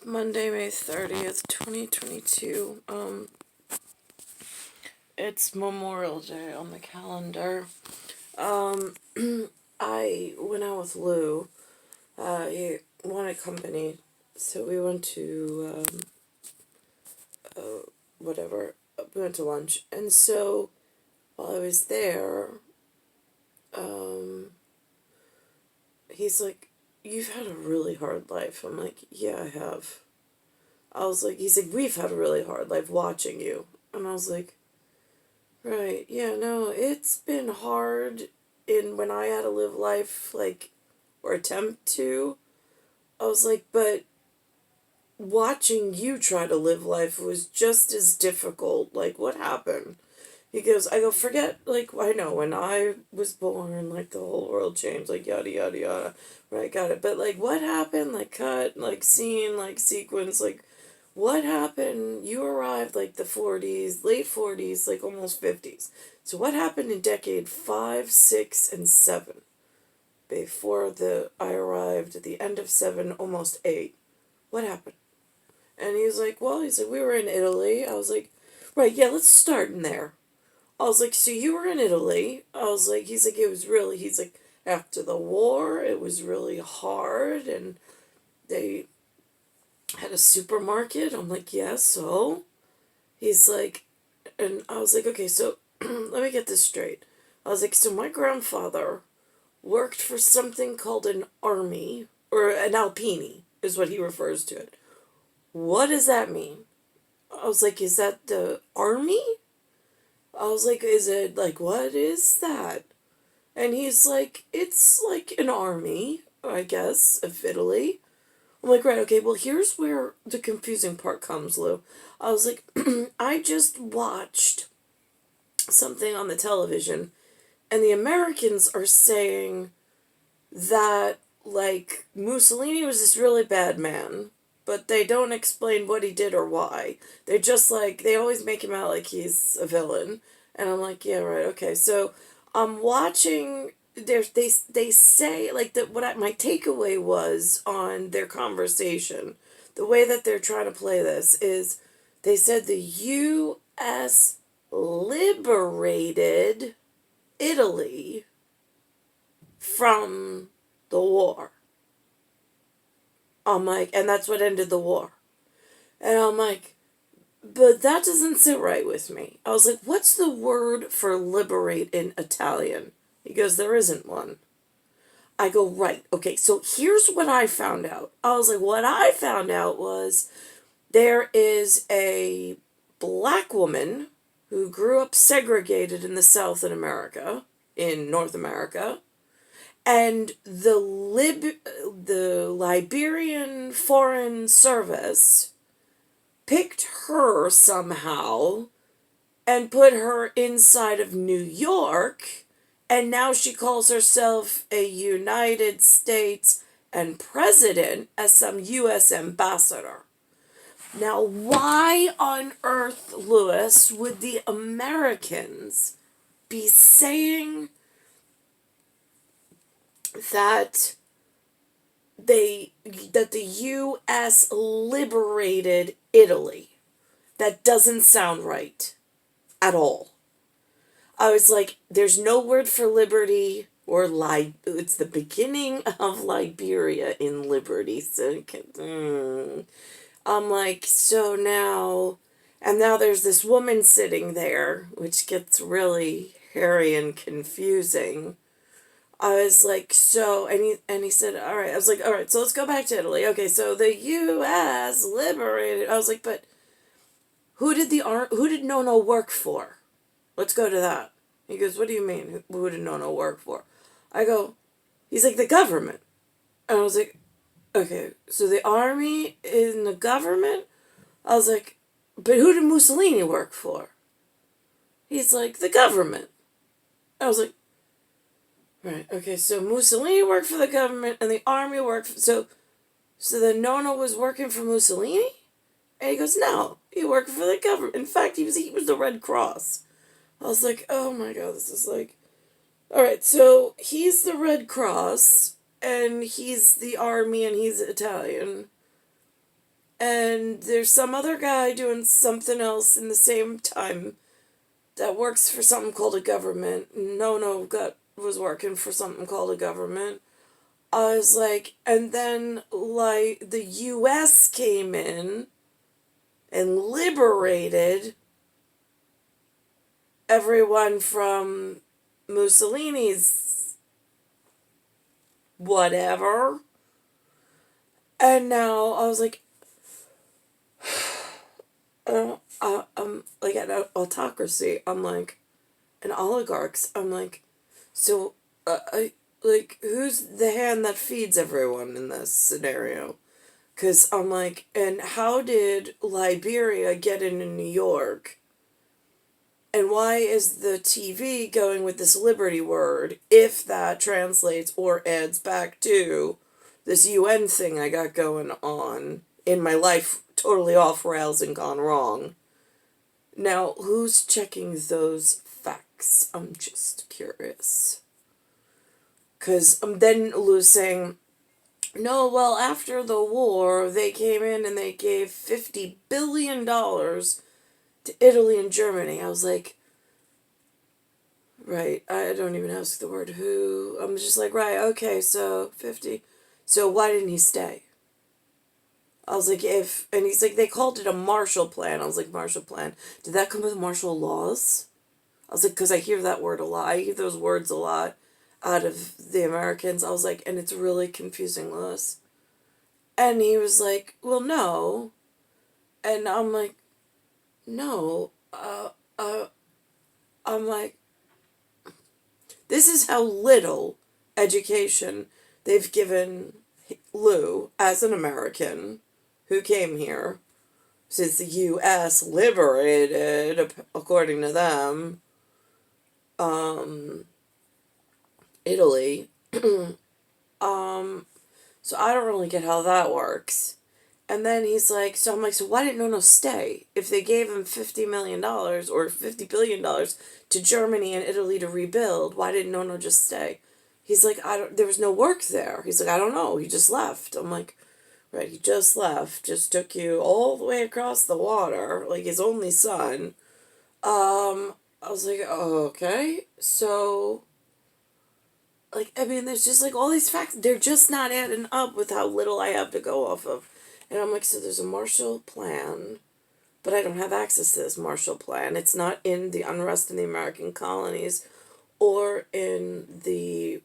Monday, May 30th, 2022. It's Memorial Day on the calendar. I went out with Lou. He wanted company, so we went to, whatever. We went to lunch. And so, while I was there, he's like, "You've had a really hard life." I'm like, "Yeah, I have." I was like, he's like, "We've had a really hard life watching you." And I was like, right, yeah, no, it's been hard in when I had to live life, like, or attempt to. I was like, but watching you try to live life was just as difficult. Like, what happened? He goes, I go, forget, like, I know, when I was born, like, the whole world changed, like, yada, yada, yada. Right, got it. But, like, what happened? Like, cut, like, scene, like, sequence, like, what happened? You arrived, like, the 40s, late 40s, like, almost 50s. So, what happened in decade 5, 6, and 7? Before I arrived at the end of 7, almost 8. What happened? And he was like, well, he's like, we were in Italy. I was like, right, yeah, let's start in there. I was like, so you were in Italy. I was like, he's like, he's like, after the war, it was really hard, and they had a supermarket. I'm like, yeah, so? He's like, and I was like, okay, so let me get this straight. I was like, so my grandfather worked for something called an army, or an alpini, is what he refers to it. What does that mean? I was like, is that the army? I was like, is it, like, what is that? And he's like, it's like an army, I guess, of Italy. I'm like, right, okay, well, here's where the confusing part comes, Lou. I was like, I just watched something on the television, and the Americans are saying that, like, Mussolini was this really bad man, but they don't explain what he did or why. They're just like, they always make him out like he's a villain. And I'm like, yeah, right, okay. So I'm watching. They say, like, that what my takeaway was on their conversation, the way that they're trying to play this is, they said the U.S. liberated Italy from the war. I'm like, and that's what ended the war. And I'm like, but that doesn't sit right with me. I was like, what's the word for liberate in Italian? He goes, there isn't one. I go, right, okay, so here's what I found out. I was like, what I found out was there is a black woman who grew up segregated in the South in America, in North America, and the Liberian Foreign Service picked her somehow and put her inside of New York, and now she calls herself a United States and president as some U.S. ambassador. Now, why on earth, Lewis, would the Americans be saying that the U.S. liberated Italy? That doesn't sound right at all. I was like, there's no word for liberty or it's the beginning of Liberia in liberty. So I'm like, so now, and now there's this woman sitting there, which gets really hairy and confusing. I was like, so, and he said, all right. I was like, all right, so let's go back to Italy. Okay, so the U.S. liberated. I was like, but who did Nono work for? Let's go to that. He goes, what do you mean? Who did Nono work for? I go, he's like, the government. And I was like, okay, so the army is in the government? I was like, but who did Mussolini work for? He's like, the government. I was like, right, okay, so Mussolini worked for the government and the army worked for, so then Nono was working for Mussolini? And he goes, no, he worked for the government. In fact, he was the Red Cross. I was like, oh my god, this is like, alright, so he's the Red Cross, and he's the army, and he's Italian. And there's some other guy doing something else in the same time that works for something called a government. Was working for something called a government. I was like, and then, like, the U.S. came in and liberated everyone from Mussolini's whatever. And now I was like, I'm like an autocracy. I'm like, an oligarchs. I'm like, so, who's the hand that feeds everyone in this scenario? Because I'm like, and how did Liberia get into New York? And why is the TV going with this liberty word if that translates or adds back to this UN thing I got going on in my life, totally off rails and gone wrong? Now, who's checking those facts? I'm just curious. Because I'm then losing. No, well, after the war, they came in and they gave $50 billion to Italy and Germany. I was like, right, I don't even ask the word who. I'm just like, right, okay, so 50. So why didn't he stay? I was like, and he's like, they called it a Marshall Plan. I was like, Marshall Plan. Did that come with martial laws? I was like, because I hear that word a lot. I hear those words a lot out of the Americans. I was like, and it's really confusing, Lewis. And he was like, well, no. And I'm like, no. I'm like, this is how little education they've given Lou as an American who came here since the U.S. liberated, according to them, Italy. So I don't really get how that works. And then he's like, so I'm like, so why didn't Nono stay? If they gave him $50 million or $50 billion to Germany and Italy to rebuild, why didn't Nono just stay? He's like, there was no work there. He's like, I don't know. He just left. I'm like, right, he just left. Just took you all the way across the water, like his only son. I was like, oh, okay. So, like, I mean, there's just like all these facts. They're just not adding up with how little I have to go off of. And I'm like, so there's a Marshall Plan, but I don't have access to this Marshall Plan. It's not in the unrest in the American colonies or in the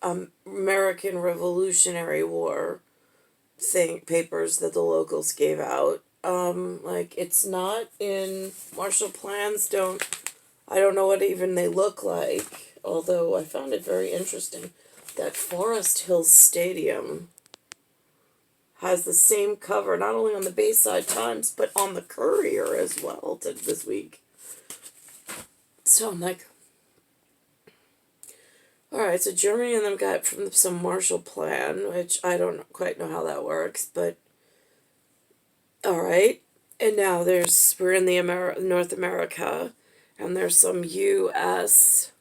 American Revolutionary War papers that the locals gave out. Like, it's not in Marshall Plans. I don't know what even they look like, although I found it very interesting that Forest Hills Stadium has the same cover, not only on the Bayside Times, but on the Courier as well this week. So I'm like, alright, so Germany and them got from some Marshall Plan, which I don't quite know how that works, but alright. And now we're in the North America, and there's some U.S.,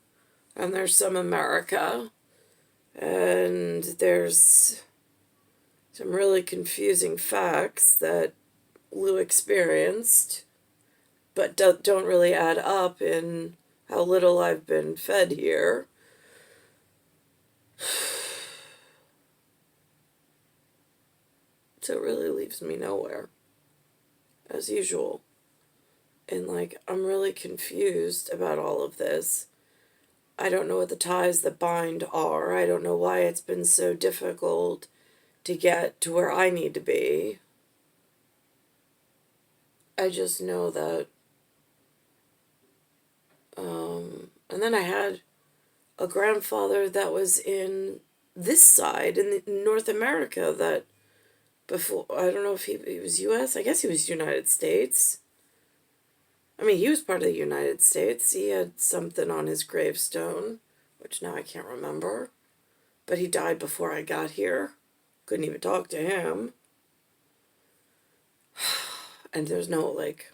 and there's some America, and there's some really confusing facts that Lou experienced, but don't really add up in how little I've been fed here. So it really leaves me nowhere, as usual. And, like, I'm really confused about all of this. I don't know what the ties that bind are. I don't know why it's been so difficult to get to where I need to be. I just know that, and then I had a grandfather that was in this side, in North America, that before, I don't know if he was U.S., I guess he was United States. I mean, he was part of the United States. He had something on his gravestone, which now I can't remember. But he died before I got here. Couldn't even talk to him. And there's no, like,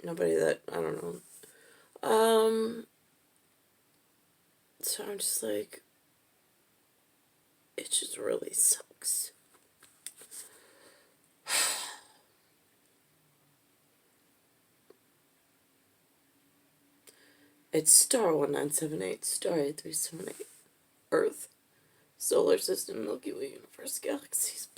nobody that, I don't know. So I'm just like, it just really sucks. It's star 1978, star 8378, Earth, solar system, Milky Way, universe, galaxies,